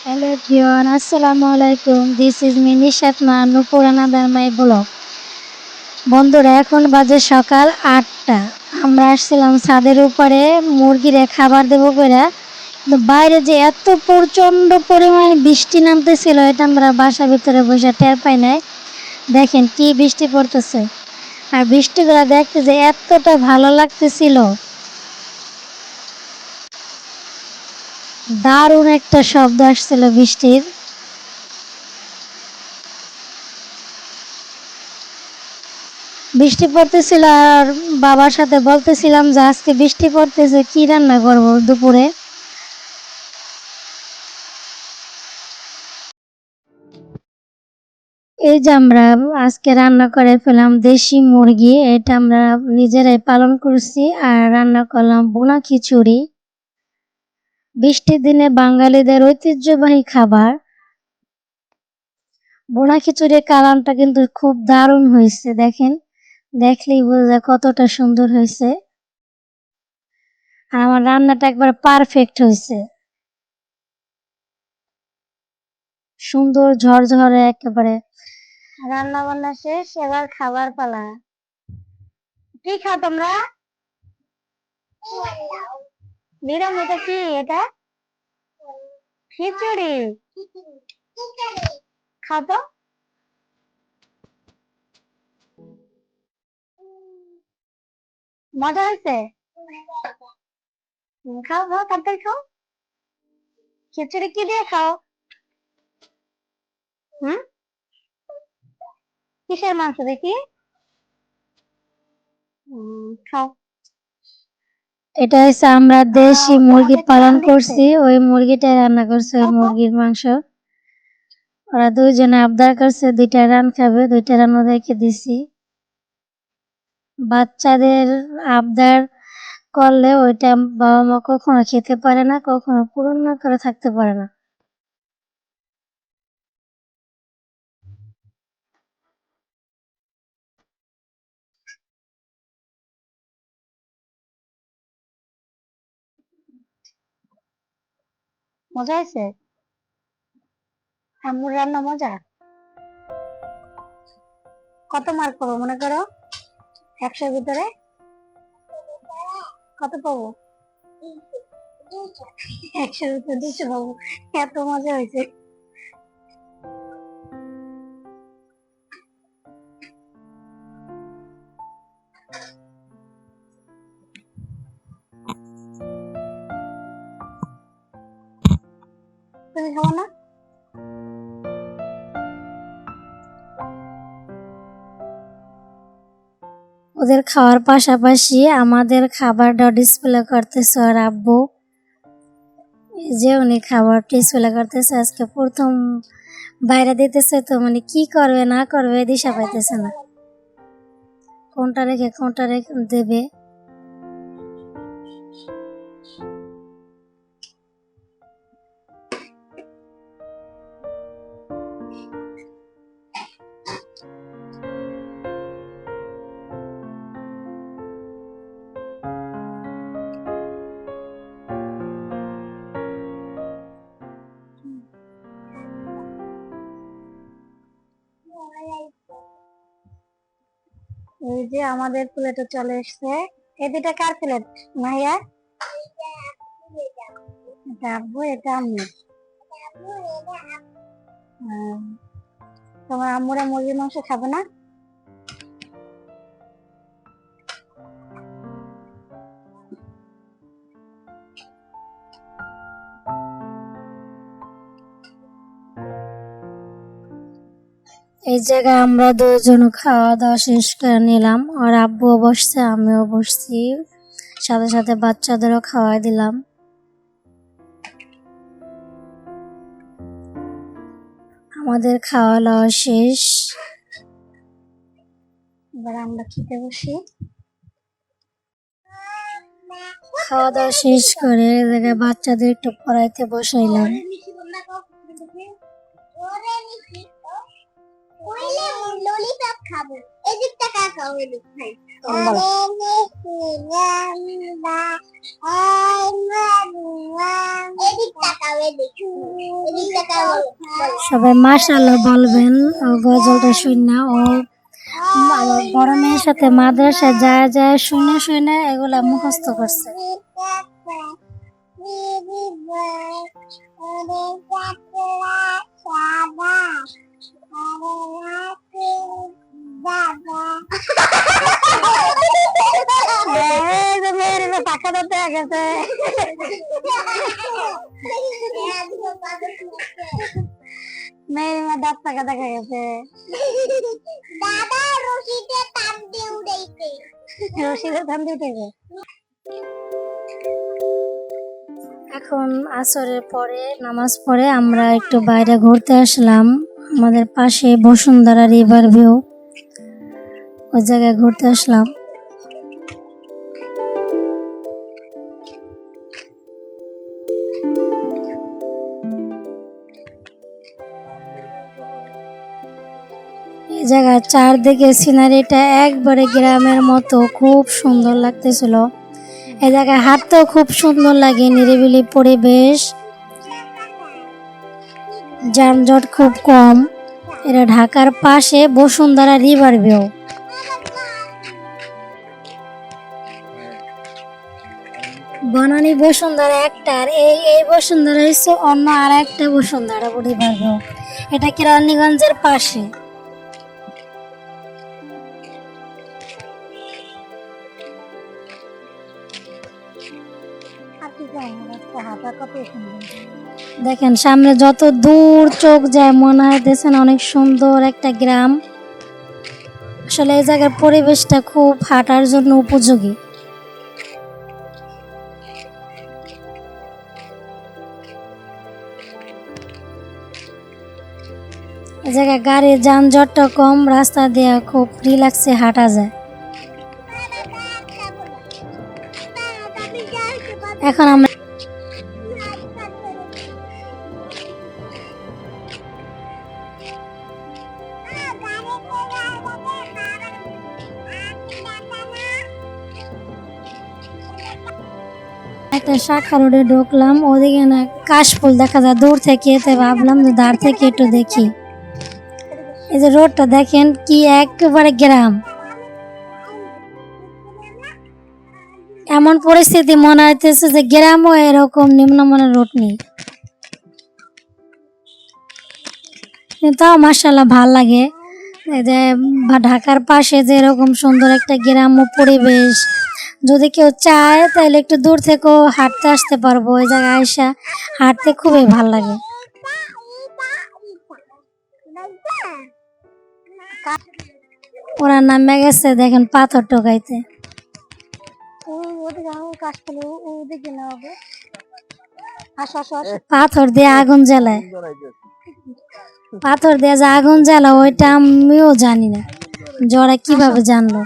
Hello everyone, Assalamu alaikum. This is me Nishat Nupur another my blog. বন্ধুরা এখন বাজে সকাল ৮টা। আমরা আসছিলাম ছাদের উপরে মুরগিরে খাবার দেবো করে, কিন্তু বাইরে যে এত প্রচণ্ড পরিমাণে বৃষ্টি নামতেছিল এটা আমরা বাসার ভিতরে বসে টের পাই নাই। দেখেন কি বৃষ্টি পড়তেছে, আর বৃষ্টিগুলো দেখতে যে এতটা ভালো লাগতেছিল, দারুণ একটা শব্দ আসছিল বৃষ্টির। বৃষ্টি পড়তেছিল আর বাবার সাথে বলতেছিলাম যে আজকে বৃষ্টি পড়তেছে, কি রান্না করব দুপুরে। এই যে আমরা আজকে রান্না করে ফেলাম দেশি মুরগি, এটা আমরা নিজেরাই পালন করছি, আর রান্না করলাম বোনা খিচুড়ি, বৃষ্টির দিনে বাঙালিদের ঐতিহ্যবাহী খাবার। বোনা খিচুড়ির কালারটা কিন্তু খুব দারুণ হয়েছে, দেখেন, দেখলেই বোঝা যায় কতটা সুন্দর হয়েছে। আর আমার রান্নাটা একবার পারফেক্ট হয়েছে, সুন্দর ঝরঝরে একেবারে। রান্না বান্না শেষ, এবার খাবার পালা। কি খাও তোমরা? বিরাম, এটা কি? এটা খিচুড়ি। খাও তো। মজা হয়েছে? খাও খাও, তাড়াতাড়ি খাও। খিচুড়ি কি দিয়ে খাও? হুম, কিসের মাংস দেখি? খাও। এটা হচ্ছে আমরা দেশি মুরগি পালন করছি, ওই মুরগিটাই রান্না করছে, ওই মুরগির মাংস। ওরা দুইজনে আবদার করছে দুইটা রান খাবে, দুইটা রান ওদেরকে দিছি। বাচ্চাদের আবদার করলে ওইটা বাবা মা কখনো খেতে পারে না, কখনো পূরণ না করে থাকতে পারে না। মজা হয়েছে? আম্মুর রান্না মজা? কত মার্ক পাবো মনে করো ১০০-র ভিতরে? কত পাবো? ১০০-র ভিতরে ২০০ পাবো। এত মজা হয়েছে। তুমি খাবো না? ওদের খাওয়ার পাশাপাশি আমাদের খাবারটাও ডিসপ্লে করতেছে, আর আব্বু এই যে উনি খাবার ডিসপ্লে করতেছে, আজকে প্রথম বাইরে দিতেছে, তো মানে কি করবে না করবে দিশা পাইতেছে না, কোনটা রেখে দেবে। এই যে আমাদের প্লেটে চলে এসছে। এই দুটা কার প্লেট মাহিয়া? এটা আব্বু, এটা আম্মু। তোমার আম্মুরা মুরগির মাংস খাবে না? এই জায়গায় আমরা দুজন খাওয়া দাওয়া শেষ করে নিলাম, আর আব্বুও বসছে, আমিও বসছি, সাথে সাথে বাচ্চাদেরও খাওয়াই দিলাম। আমাদের খাওয়া দাওয়া শেষ, এবার আমরা খেতে বসি। খাওয়া দাওয়া শেষ করে এই জায়গায় বাচ্চাদের একটু পড়াইতে বসাইলাম। ললিপপ খাবো, এদিক টাকা খাও, এদিক খাই। এদিক টাকা সবাই মাশাআল্লাহ বলবেন গজলটা শুনে। ও আমার বড় মেয়ের সাথে মাদ্রাসায় যায় যায় শুনে শুনে এগুলা মুখস্থ করছে। টাকা ধরতে গেছে মেয়ের 10 টাকা দেখা গেছে। রশিদের টান দিয়ে উঠেছে। এখন আসরের পরে নামাজ পড়ে আমরা একটু বাইরে ঘুরতে আসলাম। আমাদের পাশে বসুন্ধরা রিভার ভিউ, ওই জায়গায় ঘুরতে আসলাম। এই জায়গার চারদিকে সিনারিটা একবারে গ্রামের মতো, খুব সুন্দর লাগতেছিল। এই জায়গায় হাঁটতেও খুব সুন্দর লাগে, নিরিবিলি পরিবেশ, যানজট খুব কম। এটা ঢাকার পাশে বসুন্ধরা রিভার ভিউ। বনানী বসুন্ধরা একটা, আর এই বসুন্ধরা হচ্ছে অন্য আর একটা বসুন্ধরা রিভার ভিউ। এটা কেরানীগঞ্জের পাশে। দেখেন সামনে যত দূর চোখ যায় মনে হইতেছে অনেক সুন্দর একটা গ্রাম। আসলে এই জায়গার পরিবেশটা খুব হাঁটার জন্য উপযোগী। এই জায়গায় গাড়ির যানজটটা কম, রাস্তা দিয়ে খুব রিল্যাক্সে হাঁটা যায়। এখন আমরা একটা শাখা রোডে ঢুকলাম। ওদিকে না কাশফুল দেখা যায় দূর থেকে, তাই ভাবলাম যে দাঁড় থেকে একটু দেখি। এই যে রোডটা দেখেন কি একেবারে গ্রাম। এমন পরিস্থিতি মনে হইতেছে যে গ্রামও এরকম নিম্নমানের রোড নেই, তাও মাশাআল্লাহ ভাল লাগে। এই যে ঢাকার পাশে যে এরকম সুন্দর একটা গ্রাম্য পরিবেশ, যদি কেউ চায় তাহলে একটু দূর থেকেও হাঁটতে আসতে পারবো। ওই জায়গায় আইসা হাঁটতে খুবই ভাল লাগে। ওরা নামে গেছে দেখেন পাথর টোকাইতে। পাথর দিয়ে আগুন জ্বালায়, পাথর দিয়ে যে আগুন জ্বালা ওইটা আমিও জানি না, জরা কিভাবে জানলো।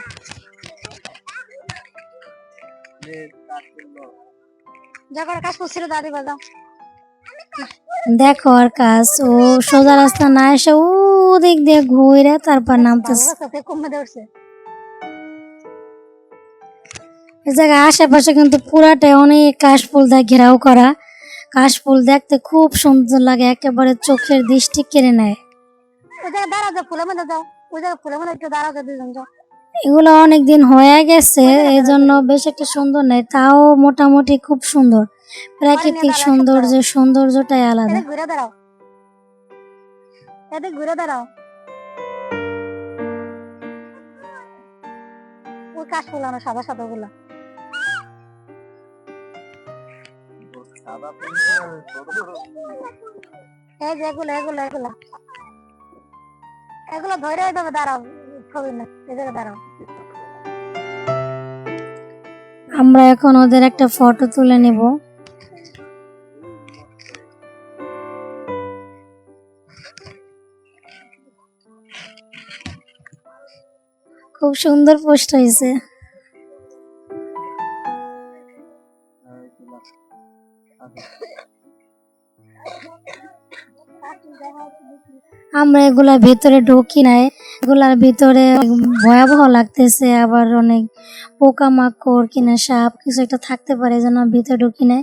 দেখো আর কাজ, ও সোজা রাস্তা না এসে ওদিক দিয়ে ঘুরে তারপর নামতেছে। এই জায়গায় আশেপাশে কিন্তু পুরাটাই অনেক কাশফুল দিয়ে ঘেরাও করা। কাশফুল দেখতে খুব সুন্দর লাগে, একেবারে চোখের দৃষ্টি কেড়ে নেয়। এগুলো অনেকদিন হয়ে গেছে, এই জন্য বেশ একটা সুন্দর নেই, তাও মোটামুটি খুব সুন্দর। প্রাকৃতিক সৌন্দর্যটাই আলাদা। ঘুরে দাঁড়াও, ওই কাশফুল আনো সাদা সাদা গুলা। এই যে এগুলো এগুলো এগুলো এগুলো ধরে দেবে, দাঁড়াও ছবি না, এই জায়গায় দাঁড়াও। আমরা এখন ওদের একটা ফটো তুলে নেব। খুব সুন্দর পোস্ট হয়েছে। আমরা এগুলা ভিতরে ঢুকি নাই, এগুলার ভিতরে ভয়াবহ লাগতেছে, আবার অনেক পোকামাকড় কিনা সাপ কিছু একটা থাকতে পারে, যেন ভিতরে ঢুকি নাই।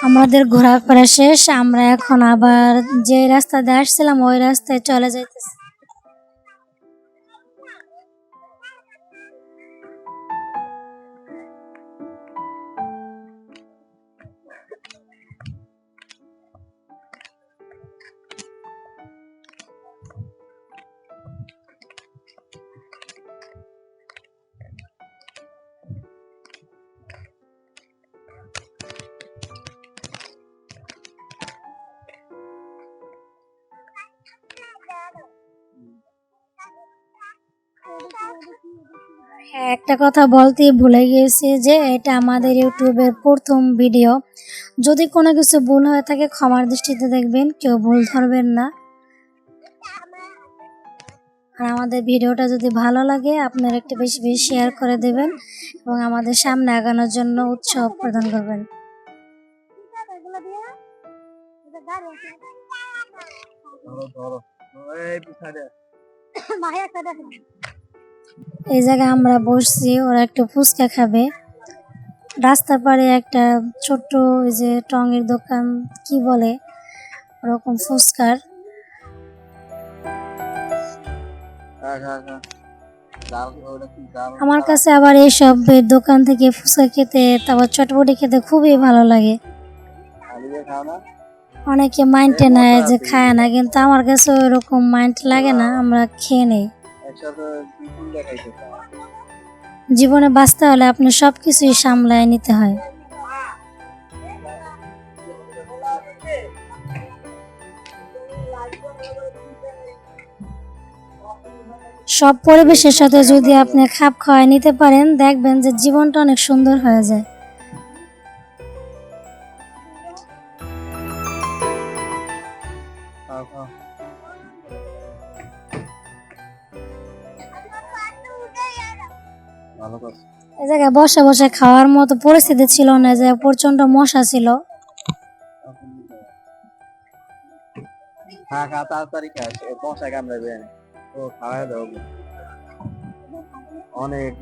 আমাদের ঘোরাফেরা শেষ, আমরা এখন আবার যে রাস্তা দিয়ে আসছিলাম ওই রাস্তায় চলে যাইতেছি। হ্যাঁ, একটা কথা বলতেই ভুলে গিয়েছি যে এটা আমাদের ইউটিউবের প্রথম ভিডিও। যদি কোনো কিছু ভুল হয়ে থাকে ক্ষমার দৃষ্টিতে দেখবেন, কেউ ভুল ধরবেন না। আর আমাদের ভিডিওটা যদি ভালো লাগে আপনারা একটু বেশি বেশি শেয়ার করে দেবেন এবং আমাদের সামনে আগানোর জন্য উৎসাহ প্রদান করবেন। এই জায়গায় আমরা বসছি, ওরা একটু ফুচকা খাবে। রাস্তার পাড়ে একটা ছোট্ট ওই যে টঙের দোকান কি বলে ওরকম ফুচকার। আমার কাছে আবার এইসব দোকান থেকে ফুচকা খেতে, তারপর চটপটি খেতে খুবই ভালো লাগে। অনেকে মাইন্ডে নেয় যে খায় না, কিন্তু আমার কাছে ওইরকম মাইন্ড লাগে না, আমরা খেয়ে নেই। জীবনে বাঁচতে হলে আপনি সবকিছুই সামলায় নিতে হয়। সব পরিবেশের সাথে যদি আপনি খাপ খাওয়ায় নিতে পারেন, দেখবেন যে জীবনটা অনেক সুন্দর হয়ে যায়। এই জায়গায় বসে বসে খাওয়ার মতো পরিস্থিতি ছিল না, যে প্রচন্ড মশা ছিল। অনেক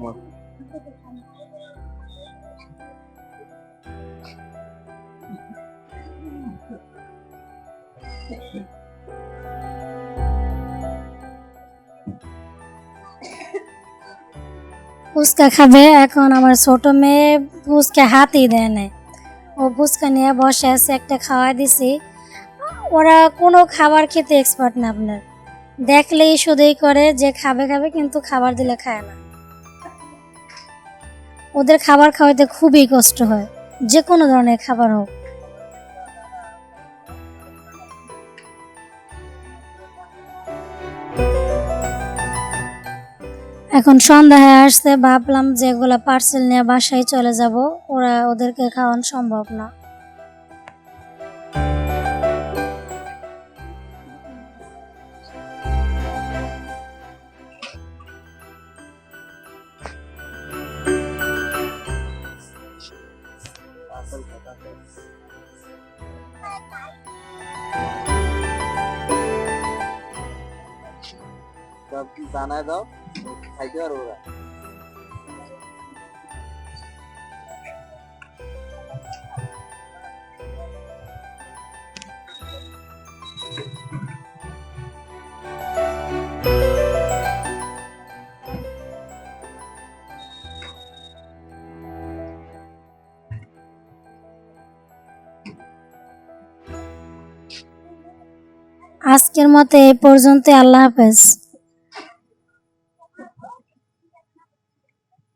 ফুচকা খাবে এখন। আমার ছোট মেয়ে ফুচকা হাতই দেয় না, ও ফুচকা নিয়ে বসে আছে, একটা খাওয়াই দিছি। ওরা কোনো খাবার খেতে এক্সপার্ট না, আপনার দেখলেই শুধুই করে যে খাবে খাবে, কিন্তু খাবার দিলে খায় না। ওদের খাবার খাওয়াইতে খুবই কষ্ট হয়, যে কোনো ধরনের খাবার হোক। এখন সন্ধ্যা হয়ে আসছে, ভাবলাম যে এগুলা পার্সেল নিয়ে বাসায় চলে যাব, ওদেরকে খাওয়ানো সম্ভব না। জানায় দাও, খাইতে পারবো ওরা। আজকের মতো এই পর্যন্ত, আল্লাহ হাফেজ।